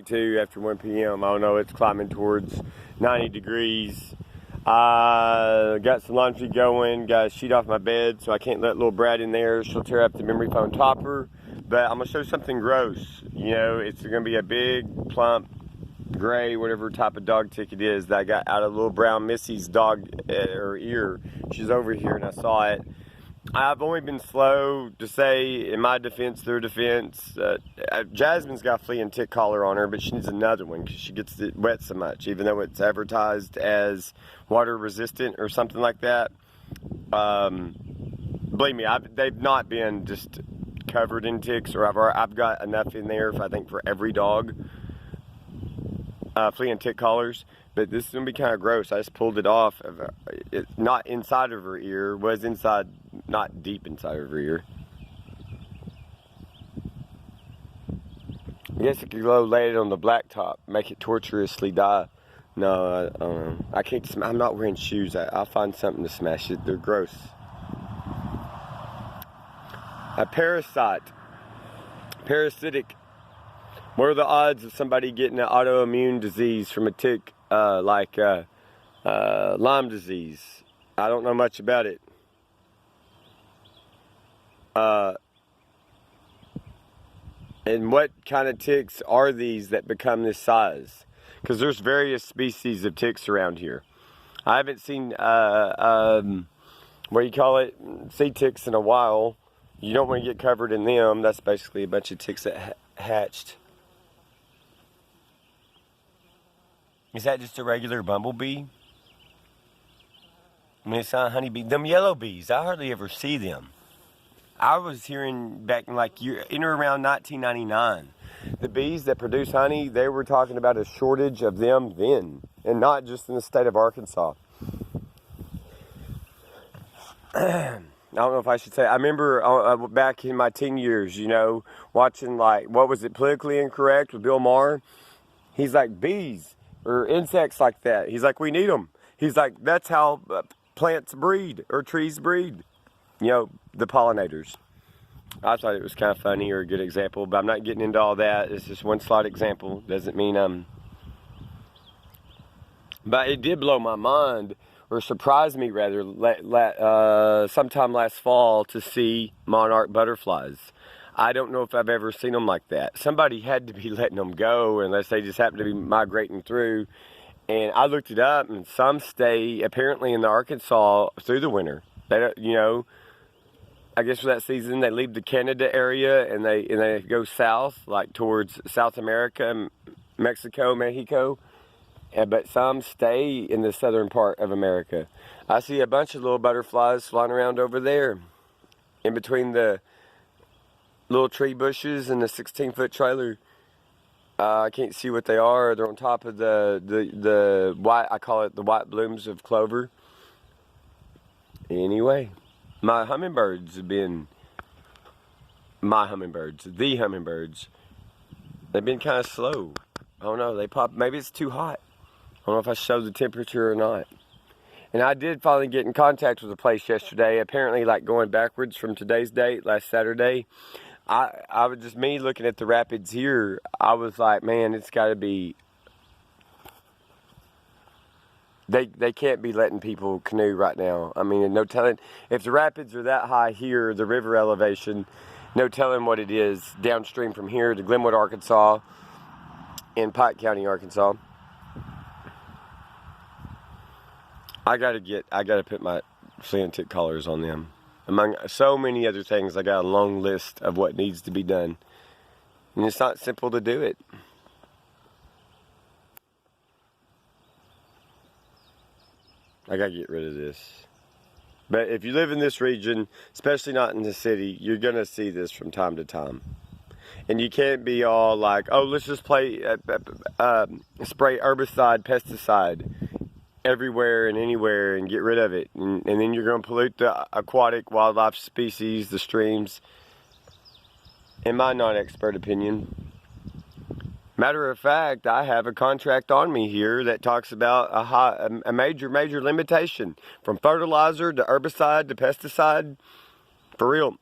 me to after 1 p.m. I don't know, it's climbing towards 90 degrees. Got some laundry going, got a sheet off my bed, so I can't let little Brad in there. She'll tear up the memory foam topper. But I'm going to show something gross. You know, it's going to be a big, plump, gray, whatever type of dog tick it is that I got out of little brown Missy's dog or ear. She's over here and I saw it. I've only been slow to say, in my defense, their defense. Jasmine's got a flea and tick collar on her, but she needs another one because she gets it wet so much, even though it's advertised as water resistant or something like that. Believe me, they've not been just covered in ticks, or I've got enough in there, I think, for every dog. Flea and tick collars, but this is going to be kind of gross. I just pulled it off. Not inside of her ear, was inside, not deep inside of her ear. I guess I could go lay it on the blacktop, make it torturously die. No, I can't. I'm not wearing shoes. I'll find something to smash it. They're gross. A parasite. Parasitic. What are the odds of somebody getting an autoimmune disease from a tick like Lyme disease? I don't know much about it. And what kind of ticks are these that become this size? Because there's various species of ticks around here. I haven't seen, what do you call it, sea ticks in a while. You don't want to get covered in them. That's basically a bunch of ticks that hatched. Is that just a regular bumblebee? I mean, it's not a honeybee. Them yellow bees, I hardly ever see them. I was hearing back in like in or around 1999, the bees that produce honey, they were talking about a shortage of them then, and not just in the state of Arkansas. I don't know if I should say. I remember back in my teen years, you know, watching like, what was it, Politically Incorrect with Bill Maher? He's like, bees or insects like that. He's like, we need them. He's like, that's how plants breed or trees breed. You know, the pollinators. I thought it was kind of funny or a good example, but I'm not getting into all that. It's just one slight example. Doesn't mean But it did blow my mind, or surprise me rather, sometime last fall to see monarch butterflies. I don't know if I've ever seen them like that. Somebody had to be letting them go unless they just happen to be migrating through. And I looked it up, and some stay apparently in the Arkansas through the winter. They don't, you know, I guess for that season they leave the Canada area and they go south, like towards South America, Mexico. But some stay in the southern part of America. I see a bunch of little butterflies flying around over there in between the little tree bushes and the 16-foot trailer. I can't see what they are. They're on top of the white, I call it the white blooms of clover. Anyway, the hummingbirds, the hummingbirds, they've been kind of slow. I don't know, they pop, maybe it's too hot. I don't know if I showed the temperature or not. And I did finally get in contact with a place yesterday. Apparently, like going backwards from today's date, last Saturday, I was just me looking at the rapids here. I was like, man, it's got to be. They can't be letting people canoe right now. I mean, no telling if the rapids are that high here, the river elevation. No telling what it is downstream from here to Glenwood, Arkansas, in Pike County, Arkansas. I gotta put my flea and tick collars on them. Among so many other things, I got a long list of what needs to be done. And it's not simple to do it. I gotta get rid of this. But if you live in this region, especially not in the city, you're gonna see this from time to time. And you can't be all like, oh, let's just spray herbicide, pesticide everywhere and anywhere and get rid of it. And then you're going to pollute the aquatic wildlife species, the streams. In my non-expert opinion. Matter of fact, I have a contract on me here that talks about a major limitation from fertilizer to herbicide to pesticide. For real.